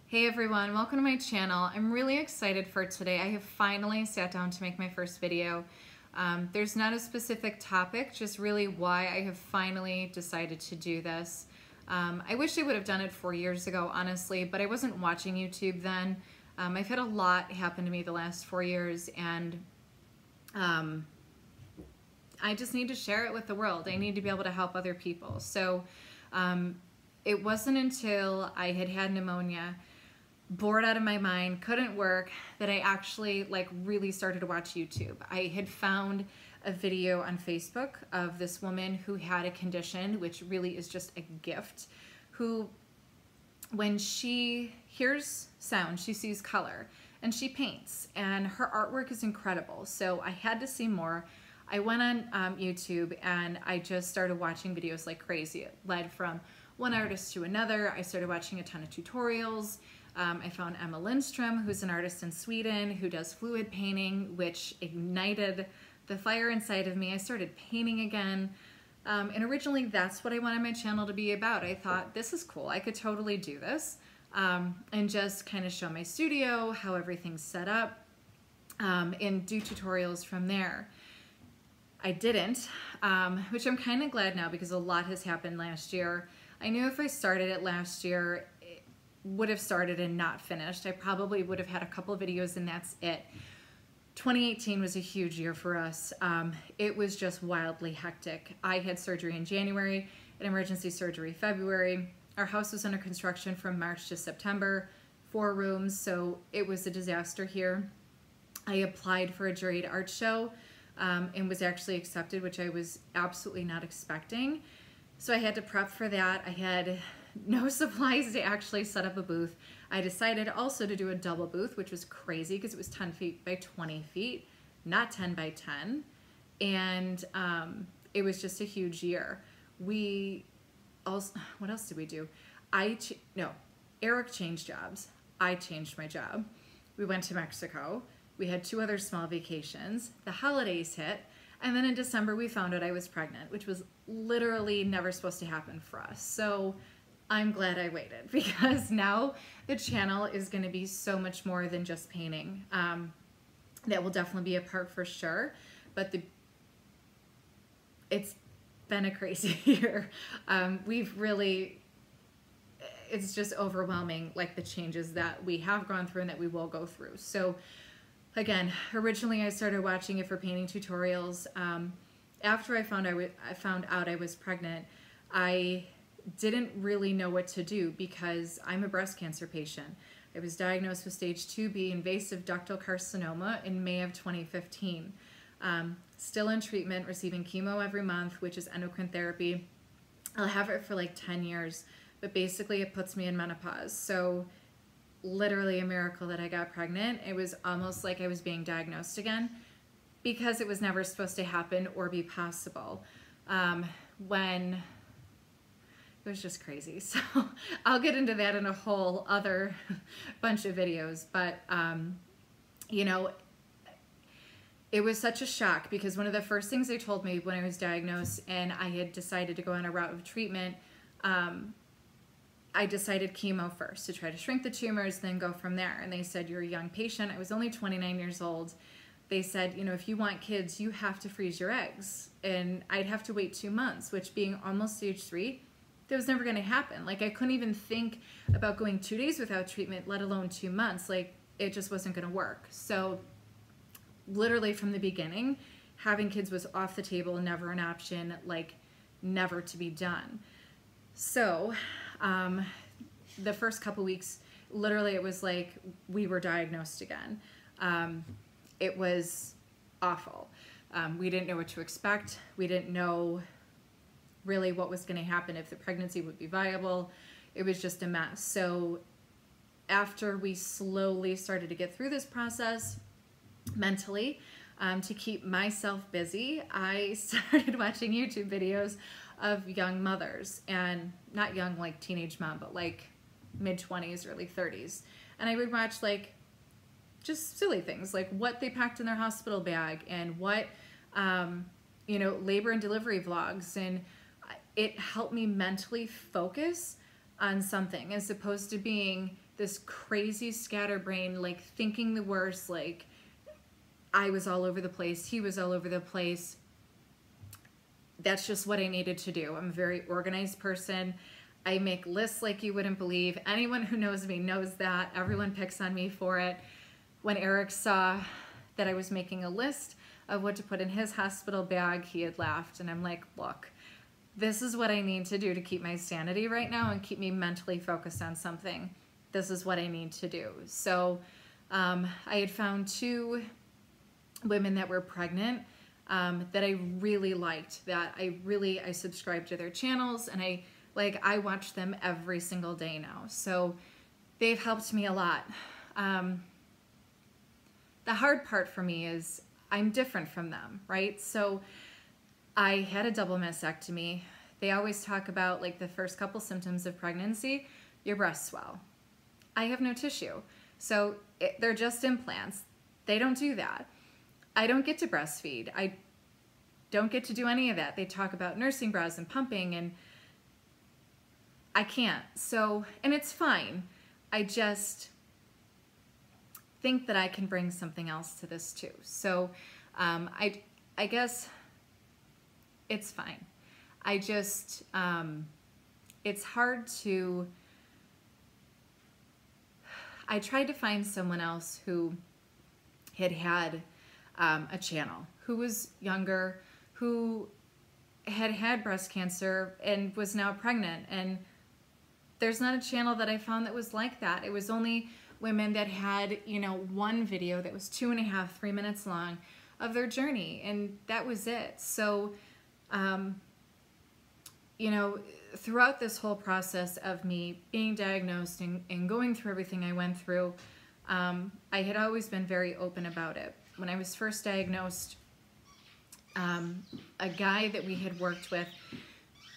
Hey everyone, welcome to my channel. I'm really excited for today. I have finally sat down to make my first video. There's not a specific topic, just really why I have finally decided to do this. I wish I would have done it 4 years ago, honestly, but I wasn't watching YouTube then. I've had a lot happen to me the last 4 years, and I just need to share it with the world. I need to be able to help other people. So it wasn't until I had pneumonia, bored out of my mind, couldn't work, that I actually really started to watch YouTube. I had found a video on Facebook of this woman who had a condition, which really is just a gift, who when she hears sound, she sees color, and she paints, and her artwork is incredible. So I had to see more. I went on YouTube and I just started watching videos like crazy. It led from one artist to another. I started watching a ton of tutorials. I found Emma Lindstrom, who's an artist in Sweden who does fluid painting, which ignited the fire inside of me. I started painting again. And originally that's what I wanted my channel to be about. I thought, this is cool. I could totally do this and just kind of show my studio, how everything's set up, and do tutorials from there. I didn't, which I'm kind of glad now because a lot has happened last year. I knew if I started it last year, it would have started and not finished. I probably would have had a couple of videos and that's it. 2018 was a huge year for us. It was just wildly hectic. I had surgery in January, an emergency surgery February. Our house was under construction from March to September, 4 rooms, so it was a disaster here. I applied for a juried art show and was actually accepted, which I was absolutely not expecting. So I had to prep for that. I had no supplies to actually set up a booth. I decided also to do a double booth, which was crazy because it was 10 feet by 20 feet, not 10 by 10. And it was just a huge year. We also, what else did we do? Eric changed jobs. I changed my job. We went to Mexico. We had 2 other small vacations. The holidays hit. And then in December, we found out I was pregnant, which was literally never supposed to happen for us. So I'm glad I waited because now the channel is going to be so much more than just painting. That will definitely be a part for sure, but it's been a crazy year. It's just overwhelming, like the changes that we have gone through and that we will go through. So again, originally I started watching it for painting tutorials. After I found out I was pregnant, I didn't really know what to do because I'm a breast cancer patient. I was diagnosed with stage 2B invasive ductal carcinoma in May of 2015. Still in treatment, receiving chemo every month, which is endocrine therapy. I'll have it for like 10 years, but basically it puts me in menopause. So literally a miracle that I got pregnant. It was almost like I was being diagnosed again because it was never supposed to happen or be possible. It was just crazy. So I'll get into that in a whole other bunch of videos. But, you know, it was such a shock because one of the first things they told me when I was diagnosed and I had decided to go on a route of treatment, I decided chemo first to try to shrink the tumors, then go from there. And they said, you're a young patient. I was only 29 years old. They said, you know, if you want kids, you have to freeze your eggs. And I'd have to wait 2 months, which being almost stage 3, that was never going to happen. Like I couldn't even think about going 2 days without treatment, let alone 2 months. Like it just wasn't going to work. So literally from the beginning, having kids was off the table, never an option, like never to be done. So the first couple weeks, literally it was like we were diagnosed again. It was awful. We didn't know what to expect. We didn't know really what was going to happen, if the pregnancy would be viable. It was just a mess. So after we slowly started to get through this process mentally, to keep myself busy, I started watching YouTube videos of young mothers, and not young like teenage mom, but like mid-20s, early 30s. And I would watch like just silly things, like what they packed in their hospital bag and what, you know, labor and delivery vlogs. And it helped me mentally focus on something as opposed to being this crazy scatterbrain, like thinking the worst, like I was all over the place, he was all over the place. That's just what I needed to do. I'm a very organized person. I make lists like you wouldn't believe. Anyone who knows me knows that. Everyone picks on me for it. When Eric saw that I was making a list of what to put in his hospital bag, he had laughed. And I'm like, look, this is what I need to do to keep my sanity right now and keep me mentally focused on something. This is what I need to do. So I had found 2 women that were pregnant that I really liked, that I subscribed to their channels, and I watch them every single day now. So they've helped me a lot. The hard part for me is I'm different from them, right? So I had a double mastectomy. They always talk about like the first couple symptoms of pregnancy, your breasts swell. I have no tissue. So they're just implants. They don't do that. I don't get to breastfeed. I don't get to do any of that. They talk about nursing bras and pumping, and I can't. So, and it's fine. I just think that I can bring something else to this too. So I guess it's fine. I just, it's hard to, I tried to find someone else who had a channel, who was younger, who had breast cancer and was now pregnant. And there's not a channel that I found that was like that. It was only women that had, you know, one video that was 2.5, 3 minutes long of their journey, and that was it. So, you know, throughout this whole process of me being diagnosed and going through everything I went through, I had always been very open about it. When I was first diagnosed, a guy that we had worked with,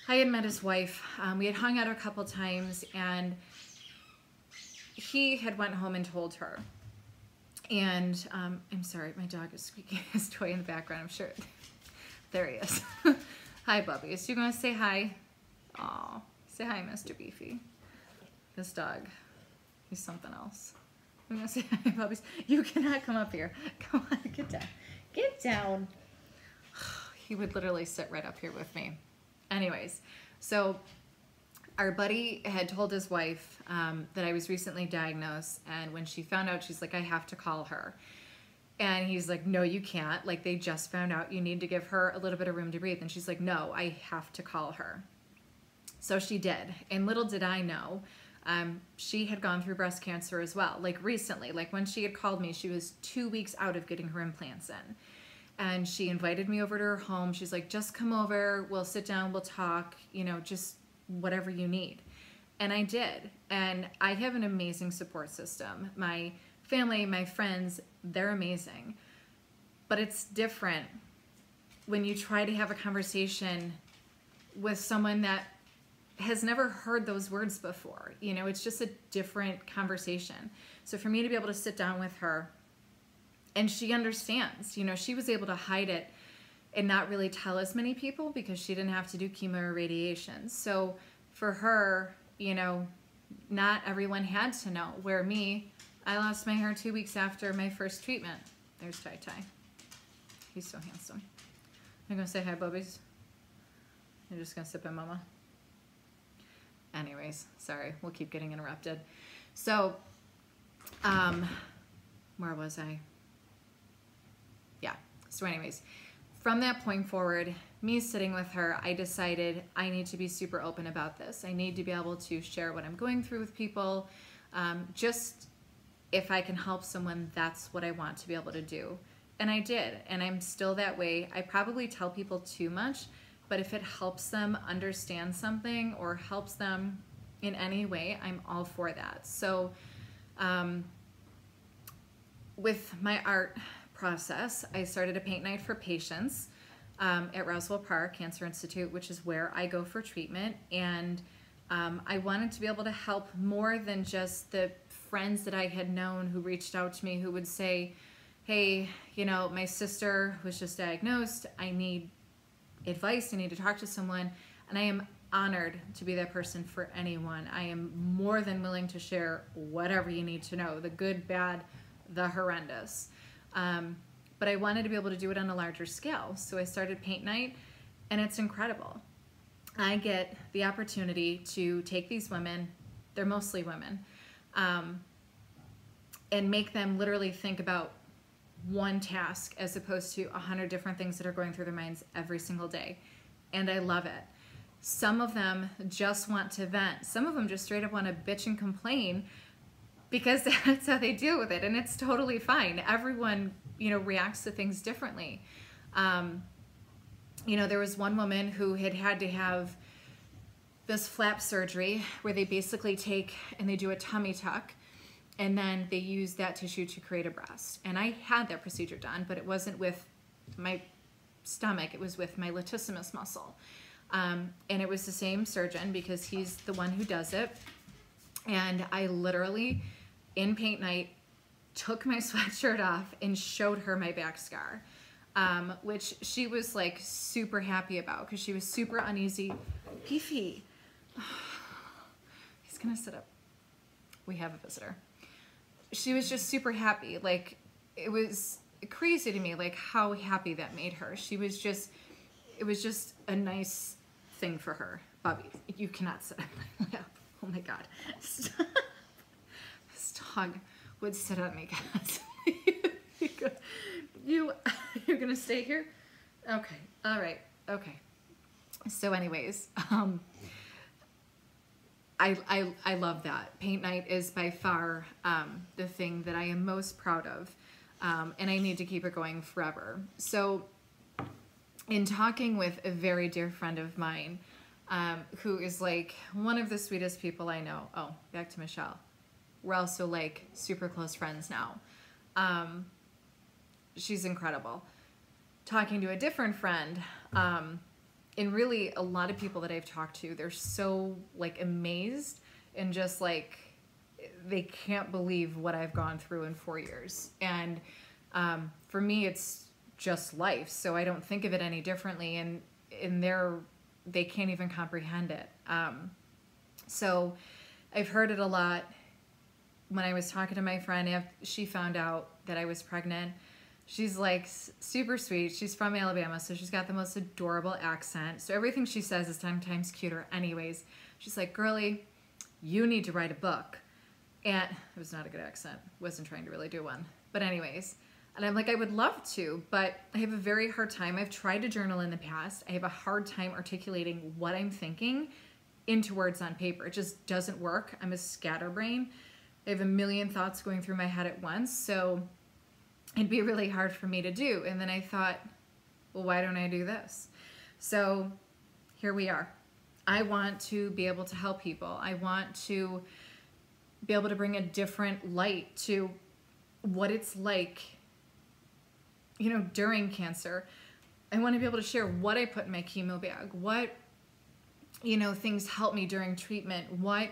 I had met his wife. We had hung out a couple times, and he had went home and told her. And I'm sorry, my dog is squeaking his toy in the background. I'm sure. There he is. Hi, Bubbies. You gonna say hi? Aw, say hi, Mr. Beefy. This dog, he's something else. I'm gonna say hi, Bubbies. You cannot come up here. Come on, get down. Get down. He would literally sit right up here with me. Anyways, so our buddy had told his wife that I was recently diagnosed, and when she found out, she's like, I have to call her. And he's like, no, you can't. Like, they just found out. You need to give her a little bit of room to breathe. And she's like, no, I have to call her. So she did. And little did I know, she had gone through breast cancer as well. Like recently, like when she had called me, she was 2 weeks out of getting her implants in. And she invited me over to her home. She's like, just come over. We'll sit down. We'll talk, you know, just whatever you need. And I did. And I have an amazing support system. My family, my friends, they're amazing. But it's different when you try to have a conversation with someone that has never heard those words before. You know, it's just a different conversation. So for me to be able to sit down with her, and she understands, you know, she was able to hide it and not really tell as many people because she didn't have to do chemo or radiation. So for her, you know, not everyone had to know. Where me, I lost my hair 2 weeks after my first treatment. There's Tai Tai. He's so handsome. I'm gonna say hi, Bubbies. You're just gonna sit by Mama. Anyways, sorry, we'll keep getting interrupted. So, where was I? Yeah, so anyways, from that point forward, me sitting with her, I decided I need to be super open about this. I need to be able to share what I'm going through with people. Just if I can help someone, that's what I want to be able to do. And I did, and I'm still that way. I probably tell people too much, but if it helps them understand something or helps them in any way, I'm all for that. So with my art process, I started a paint night for patients at Roswell Park Cancer Institute, which is where I go for treatment. And I wanted to be able to help more than just the friends that I had known who reached out to me who would say, hey, you know, my sister was just diagnosed. I need advice. I need to talk to someone. And I am honored to be that person for anyone. I am more than willing to share whatever you need to know, the good, bad, the horrendous. But I wanted to be able to do it on a larger scale. So I started Paint Night, and it's incredible. I get the opportunity to take these women, they're mostly women, and make them literally think about one task as opposed to 100 different things that are going through their minds every single day. And I love it. Some of them just want to vent. Some of them just straight up want to bitch and complain because that's how they deal with it. And it's totally fine. Everyone, reacts to things differently. There was one woman who had to have this flap surgery where they basically take and they do a tummy tuck, and then they use that tissue to create a breast. And I had that procedure done, but it wasn't with my stomach, it was with my latissimus muscle. And it was the same surgeon because he's the one who does it. And I literally, in Paint Night, took my sweatshirt off and showed her my back scar, which she was like super happy about because she was super uneasy. Beefy. He's gonna sit up. We have a visitor. She was just super happy. Like, it was crazy to me, like how happy that made her. It was just a nice thing for her. Bobby, you cannot sit on my lap. Oh my God. Stop. This dog would sit on me, guys. You're gonna stay here? Okay. All right. Okay. So anyways, I love that. Paint Night is by far the thing that I am most proud of, and I need to keep it going forever. So in talking with a very dear friend of mine, who is like one of the sweetest people I know. Oh, back to Michelle. We're also like super close friends now. She's incredible. Talking to a different friend, and really a lot of people that I've talked to, they're so like amazed and just like they can't believe what I've gone through in 4 years. And for me, it's just life, so I don't think of it any differently. And they can't even comprehend it. So I've heard it a lot. When I was talking to my friend, she found out that I was pregnant. She's like super sweet. She's from Alabama, so she's got the most adorable accent. So everything she says is 10 times cuter anyways. She's like, girlie, you need to write a book. And it was not a good accent. Wasn't trying to really do one. But anyways, and I'm like, I would love to, but I have a very hard time. I've tried to journal in the past. I have a hard time articulating what I'm thinking into words on paper. It just doesn't work. I'm a scatterbrain. I have a million thoughts going through my head at once, so it'd be really hard for me to do. And then I thought, well, why don't I do this? So here we are. I want to be able to help people. I want to be able to bring a different light to what it's like, during cancer. I want to be able to share what I put in my chemo bag, what, things helped me during treatment, what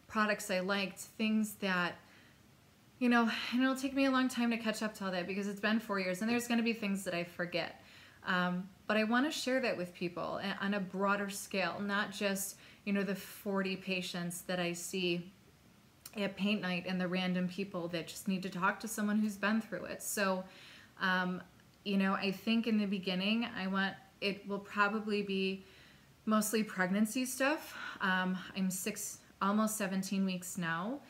products I liked, things that, and it'll take me a long time to catch up to all that because it's been 4 years and there's going to be things that I forget. But I want to share that with people on a broader scale, not just, the 40 patients that I see at Paint Night and the random people that just need to talk to someone who's been through it. So, I think in the beginning, it will probably be mostly pregnancy stuff. I'm almost 17 weeks now.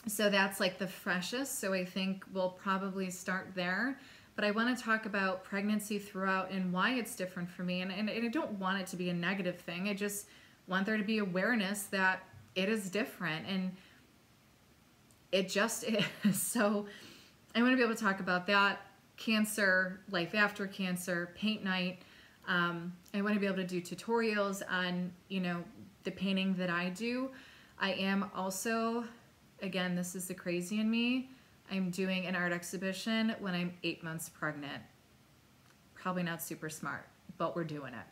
So that's like the freshest. So I think we'll probably start there. But I want to talk about pregnancy throughout and why it's different for me. And I don't want it to be a negative thing. I just want there to be awareness that it is different. And it just is. So I want to be able to talk about that, cancer, life after cancer, Paint Night. I want to be able to do tutorials on, the painting that I do. I am also, again, this is the crazy in me, I'm doing an art exhibition when I'm 8 months pregnant. Probably not super smart, but we're doing it.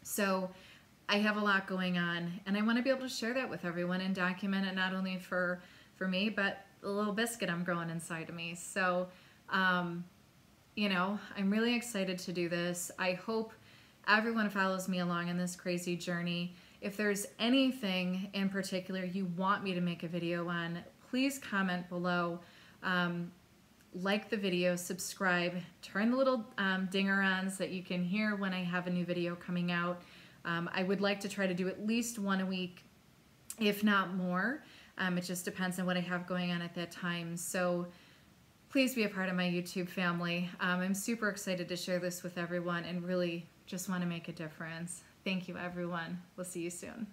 So I have a lot going on, and I want to be able to share that with everyone and document it not only for me, but the little biscuit I'm growing inside of me. So, I'm really excited to do this. I hope everyone follows me along in this crazy journey. If there's anything in particular you want me to make a video on, please comment below. Like the video, subscribe, turn the little dinger on so that you can hear when I have a new video coming out. I would like to try to do at least one a week, if not more. It just depends on what I have going on at that time. So please be a part of my YouTube family. I'm super excited to share this with everyone and really just want to make a difference. Thank you, everyone. We'll see you soon.